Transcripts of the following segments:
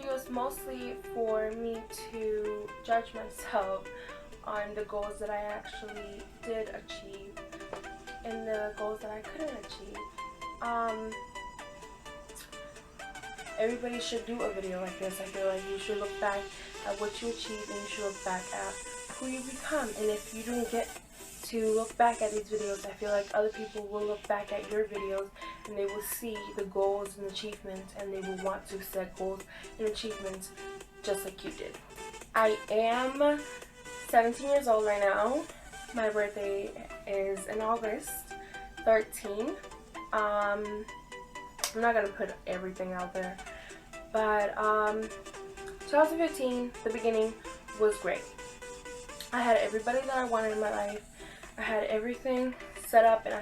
video is mostly for me to judge myself on the goals that I actually did achieve and the goals that I couldn't achieve. Everybody should do a video like this. I feel like you should look back at what you achieved and you should look back at who you become. And if you don't get to look back at these videos, I feel like other people will look back at your videos and they will see the goals and achievements, and they will want to set goals and achievements just like you did. I am 17 years old right now. My birthday is in August 13. I'm not gonna put everything out there, but 2015, the beginning was great. I had everybody that I wanted in my life. I had everything set up and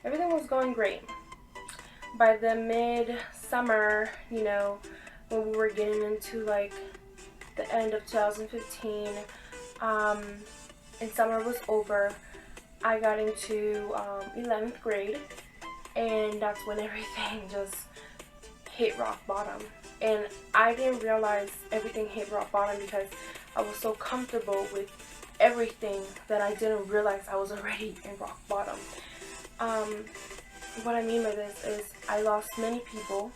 everything was going great. By the mid-summer, you know, when we were getting into like the end of 2015, and summer was over, I got into 11th grade, and that's when everything just hit rock bottom. And I didn't realize everything hit rock bottom because I was so comfortable with everything that I didn't realize I was already in rock bottom. What I mean by this is I lost many people,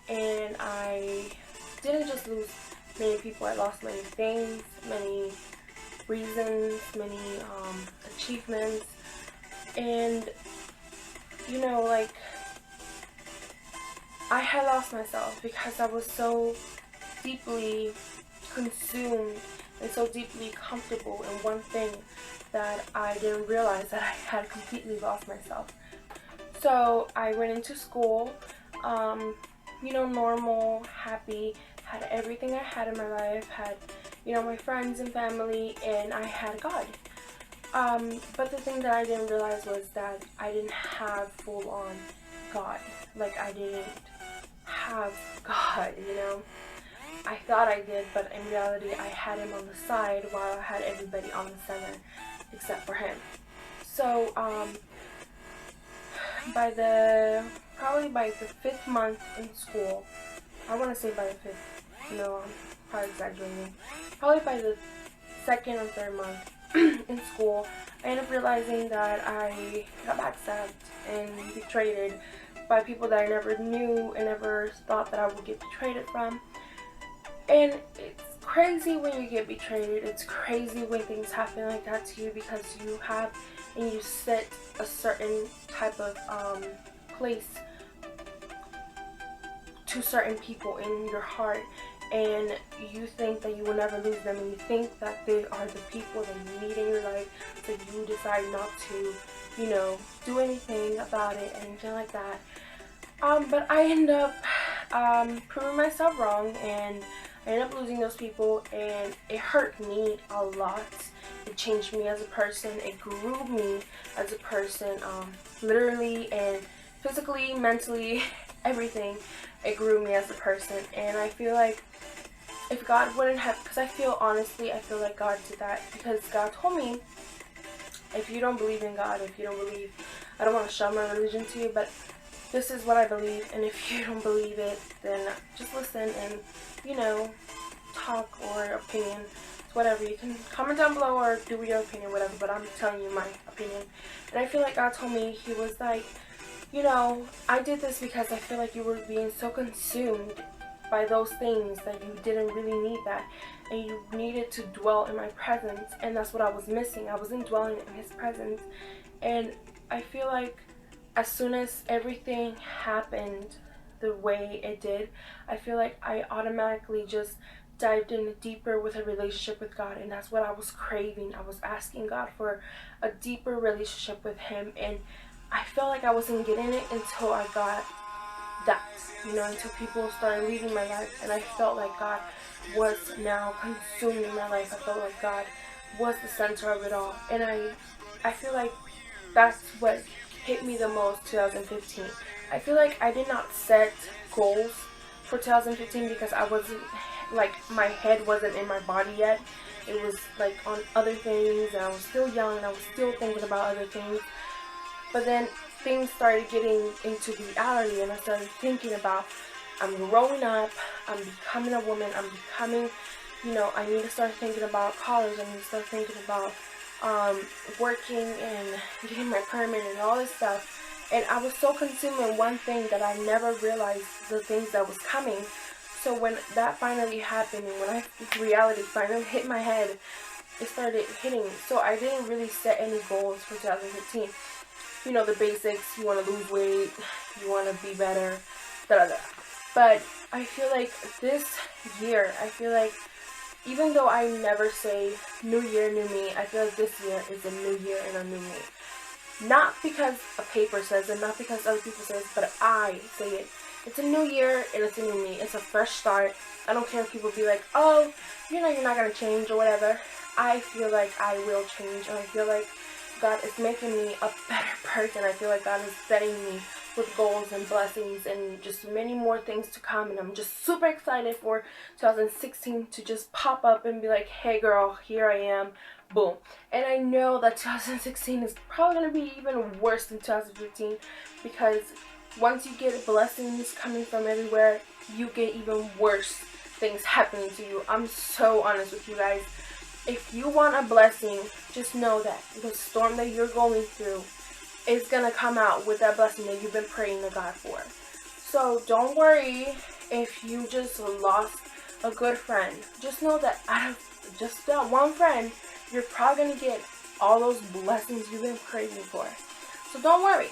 and I didn't just lose many people, I lost many things, many reasons, many achievements. And you know, like, I had lost myself because I was so deeply consumed and so deeply comfortable in one thing that I didn't realize that I had completely lost myself. So I went into school, you know, normal, happy, had everything I had in my life, had, you know, my friends and family, and I had God. But the thing that I didn't realize was that I didn't have full-on God. Like, I didn't have God, you know. I thought I did, but in reality I had him on the side while I had everybody on the center except for him. So probably by the 5th month in school, I want to say by the 5th, no, I'm probably exaggerating, probably by the 2nd or 3rd month in school, I ended up realizing that I got backstabbed and betrayed by people that I never knew and never thought that I would get betrayed from. And it's crazy when you get betrayed. It's crazy when things happen like that to you, because you have and you set a certain type of place to certain people in your heart, and you think that you will never lose them, and you think that they are the people that you need in your life, so you decide not to, you know, do anything about it, anything like that. But I end up proving myself wrong, and I ended up losing those people, and it hurt me a lot. It changed me as a person. It grew me as a person, literally and physically, mentally, everything. It grew me as a person, and I feel like if God wouldn't have, because I feel like God did that, because God told me, if you don't believe in God, if you don't believe, I don't want to show my religion to you, but this is what I believe, and if you don't believe it, then just listen and, you know, talk or opinion, whatever. You can comment down below or do your opinion, whatever, but I'm telling you my opinion. And I feel like God told me, he was like, you know, I did this because I feel like you were being so consumed by those things that you didn't really need that, and you needed to dwell in my presence, and that's what I was missing. I wasn't dwelling in his presence. And I feel like as soon as everything happened the way it did, I feel like I automatically just dived in deeper with a relationship with God, and that's what I was craving. I was asking God for a deeper relationship with him, and I felt like I wasn't getting it until I got that, you know, until people started leaving my life, and I felt like God was now consuming my life. I felt like God was the center of it all, and I feel like that's what hit me the most 2015. I feel like I did not set goals for 2015 because I wasn't, like, my head wasn't in my body yet. It was like on other things, and I was still young and I was still thinking about other things. But then things started getting into reality, and I started thinking about I'm growing up, I'm becoming a woman, I'm becoming, I need to start thinking about college, I need to start thinking about working and getting my permit and all this stuff. And I was so consumed in one thing that I never realized the things that was coming. So when that finally happened and when reality finally hit my head, it started hitting me. So I didn't really set any goals for 2015. The basics, you want to lose weight, you want to be better, da da da. But I feel like this year, even though I never say new year, new me, I feel like this year is a new year and a new me. Not because a paper says it, not because other people say it, but I say it. It's a new year and it's a new me. It's a fresh start. I don't care if people be like, oh, you're not going to change or whatever. I feel like I will change, and I feel like God is making me a better person. I feel like God is setting me with goals and blessings and just many more things to come, and I'm just super excited for 2016 to just pop up and be like, hey girl, here I am, boom. And I know that 2016 is probably going to be even worse than 2015, because once you get blessings coming from everywhere, you get even worse things happening to you. I'm so honest with you guys. If you want a blessing, just know that the storm that you're going through is going to come out with that blessing that you've been praying to God for. So don't worry if you just lost a good friend. Just know that out of just that one friend, you're probably going to get all those blessings you've been praying for. So don't worry.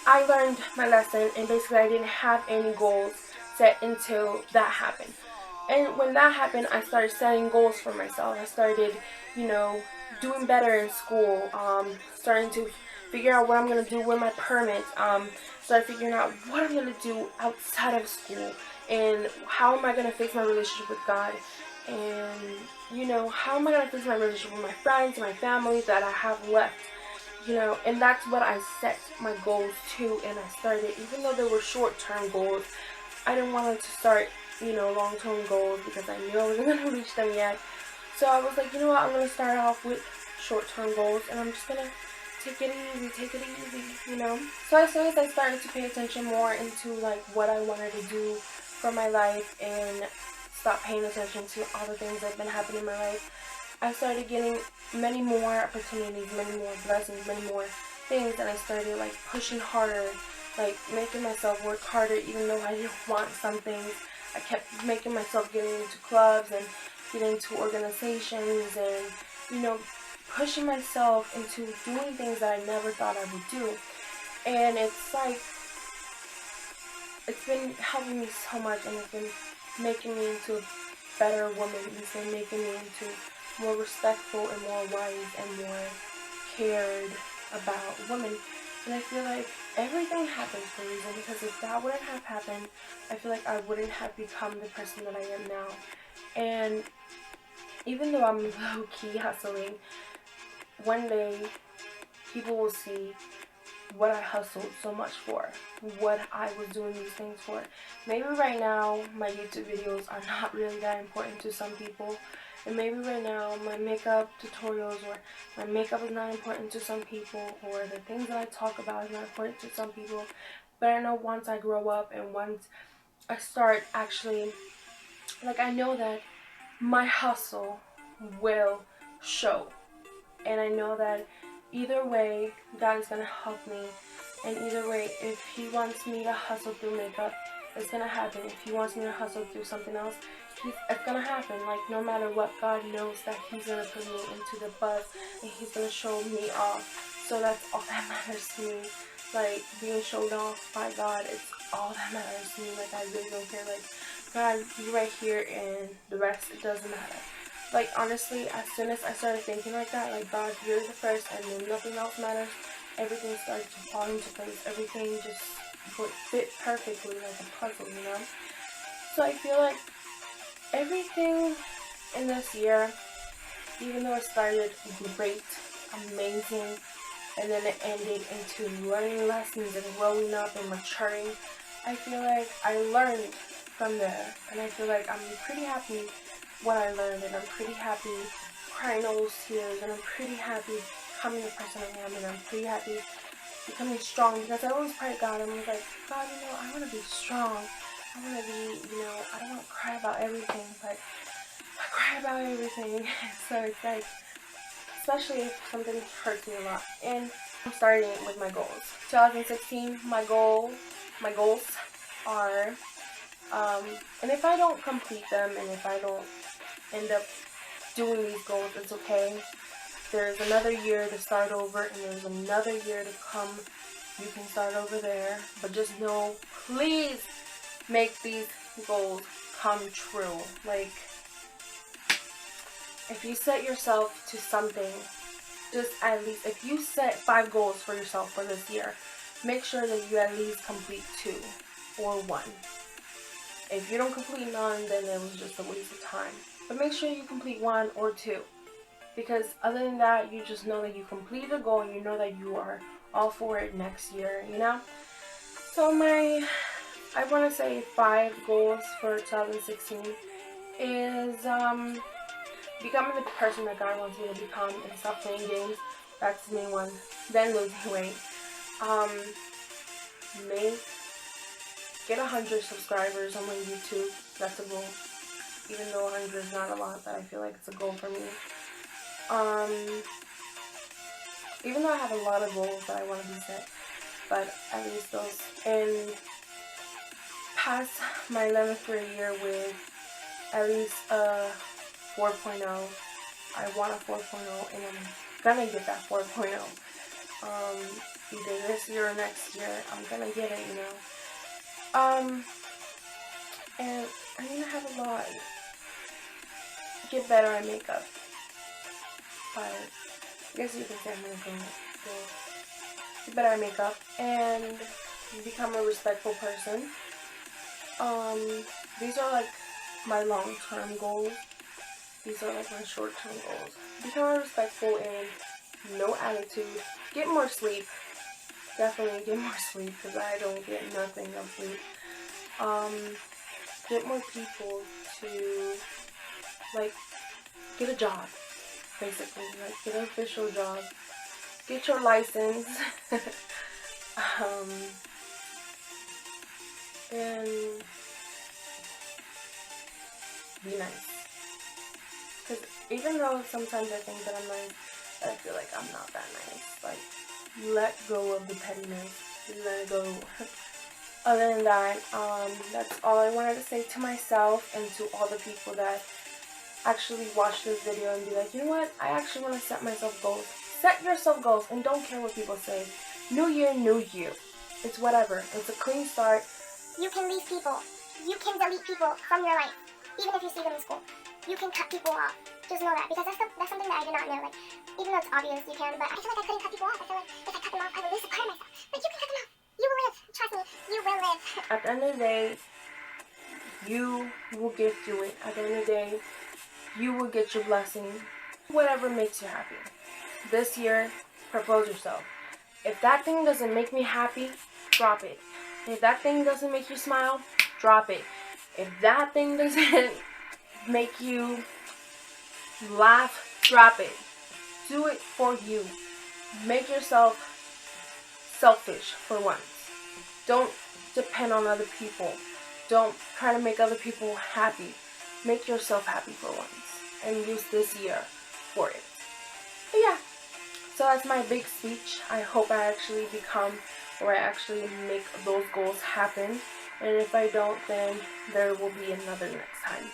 I learned my lesson, and basically I didn't have any goals set until that happened. And when that happened, I started setting goals for myself. I started, doing better in school, starting to figure out what I'm going to do with my permit, started figuring out what I'm going to do outside of school, and how am I going to fix my relationship with God, and, how am I going to fix my relationship with my friends, my family that I have left, and that's what I set my goals to. And I started, even though they were short-term goals, I didn't want to start long-term goals because I knew I wasn't going to reach them yet. So I was like, you know what, I'm going to start off with short-term goals, and I'm just going to take it easy, So as soon as I started to pay attention more into, what I wanted to do for my life and stop paying attention to all the things that have been happening in my life, I started getting many more opportunities, many more blessings, many more things, and I started, pushing harder, making myself work harder even though I didn't want some things. I kept making myself get into clubs and get into organizations and, pushing myself into doing things that I never thought I would do. And it's been helping me so much, and it's been making me into a better woman. It's been making me into more respectful and more wise and more cared about women. And I feel like everything happens for a reason, because if that wouldn't have happened, I feel like I wouldn't have become the person that I am now. And even though I'm low-key hustling, one day people will see what I hustled so much for, what I was doing these things for. Maybe right now my YouTube videos are not really that important to some people, and maybe right now my makeup tutorials or my makeup is not important to some people, or the things that I talk about is not important to some people. But I know once I grow up and once I start actually, I know that my hustle will show. And I know that either way, God is going to help me. And either way, if He wants me to hustle through makeup, it's going to happen. If He wants me to hustle through something else, it's going to happen. No matter what, God knows that He's going to put me into the bus and He's going to show me off. So that's all that matters to me. Being shown off by God, it's all that matters to me. I really don't care. God, you right here, and the rest, it doesn't matter. Honestly, as soon as I started thinking like that, God, you're the first, and then nothing else matters, everything started to fall into place. Everything just would fit perfectly like a puzzle, So I feel like everything in this year, even though it started great, amazing, and then it ended into learning lessons and growing up and maturing, I feel like I learned from there, and I feel like I'm pretty happy what I learned, and I'm pretty happy crying all those tears, and I'm pretty happy becoming the person I am, and I'm pretty happy becoming strong, because I always prayed God, and I was like, God, I want to be strong. I want to be, you know, I don't want to cry about everything, but I cry about everything. So it's like, especially if something hurts me a lot. And I'm starting with my goals. 2016, my goals are, and if I don't complete them, and if I don't end up doing these goals, it's okay. There's another year to start over, and there's another year to come. You can start over there, but just know, please make these goals come true. Like, if you set yourself to something, just at least, if you set 5 goals for yourself for this year, make sure that you at least complete 2 or 1. If you don't complete none, then it was just a waste of time. But make sure you complete 1 or 2. Because other than that, you just know that you completed a goal and you know that you are all for it next year, you know? So I want to say 5 goals for 2016 is becoming the person that God wants me to become and stop playing games. That's the main one. Then losing weight. Get 100 subscribers on my YouTube. That's a goal. Even though 100 is not a lot, but I feel like it's a goal for me. Even though I have a lot of goals that I want to be set, but at least those. And pass my 11th grade year with at least a 4.0. I want a 4.0, and I'm gonna get that 4.0. Either this year or next year, I'm gonna get it, you know. And I'm gonna have a lot. Get better at makeup. But I guess you can say I'm gonna go get better at makeup and become a respectful person. These are like my long-term goals. These are like my short-term goals. Become respectful and no attitude. Get more sleep. Definitely get more sleep because I don't get nothing of sleep. Get more people to, like, get a job, basically. Like, get an official job. Get your license. And be nice. Because even though sometimes I think that I'm nice, I feel like I'm not that nice. Like, let go of the pettiness. Let it go. Other than that, that's all I wanted to say to myself and to all the people that actually watch this video and be like, you know what? I actually want to set myself goals. Set yourself goals and don't care what people say. New year, new you. It's whatever. It's a clean start. You can leave people. You can delete people from your life. Even if you see them in school. You can cut people off. Just know that. Because that's something that I did not know. Like, even though it's obvious you can, but I feel like I couldn't cut people off. I feel like if I cut them off, I would lose a part of myself. But you can cut them off. You will live. Trust me. You will live. At the end of the day, you will get through it. At the end of the day, you will get your blessing. Whatever makes you happy. This year, propose yourself. If that thing doesn't make me happy, drop it. If that thing doesn't make you smile, drop it. If that thing doesn't make you laugh, drop it. Do it for you. Make yourself selfish for once. Don't depend on other people. Don't try to make other people happy. Make yourself happy for once. And use this year for it. But yeah. So that's my big speech. I hope I actually become, or I actually make those goals happen. And if I don't, then there will be another next time.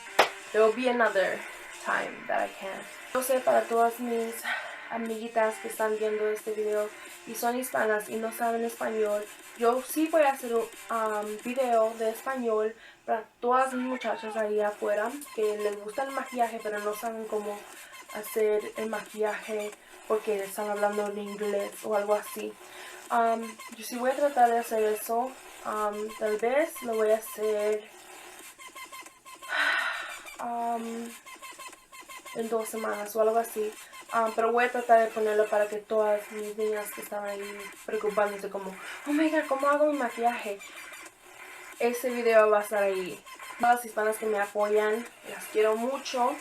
There will be another time that I can. Yo sé, para todas mis amiguitas que están viendo este video y son hispanas y no saben español, yo sí voy a hacer un video de español para todas mis muchachas ahí afuera que les gusta el maquillaje pero no saben cómo hacer el maquillaje porque están hablando en inglés o algo así. Yo sí voy a tratar de hacer eso. Tal vez lo voy a hacer en 2 semanas o algo así. Pero voy a tratar de ponerlo para que todas mis niñas que están ahí preocupándose como, oh my god, ¿cómo hago mi maquillaje? Ese video va a estar ahí. Todas las hispanas que me apoyan, las quiero mucho.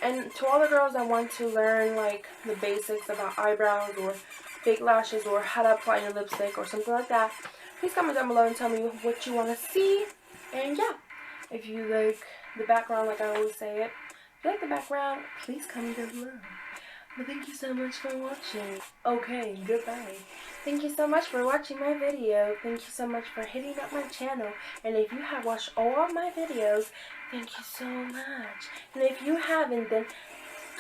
And to all the girls that want to learn like the basics about eyebrows or fake lashes or how to apply your lipstick or something like that, please comment down below and tell me what you want to see. And yeah, if you like the background, like I always say it, if you like the background, please comment down below. But thank you so much for watching. Okay, goodbye. Thank you so much for watching my video. Thank you so much for hitting up my channel. And if you have watched all of my videos, thank you so much. And if you haven't, then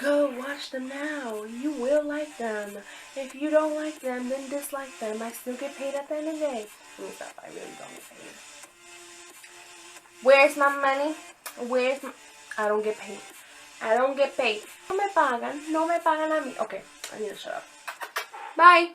go watch them now. You will like them. If you don't like them, then dislike them. I still get paid at the end of the day. Let me stop. I really don't get paid. Where's my money? Where's my... I don't get paid. I don't get paid. No me pagan. No me pagan a mí. Okay, I need to shut up. Bye.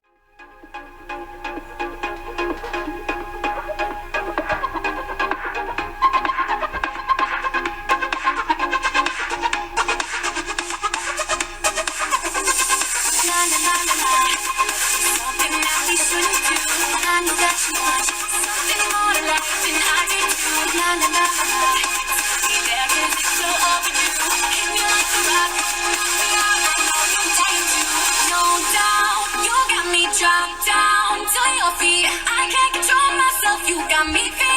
Drop down to your feet. I can't control myself. You got me feeling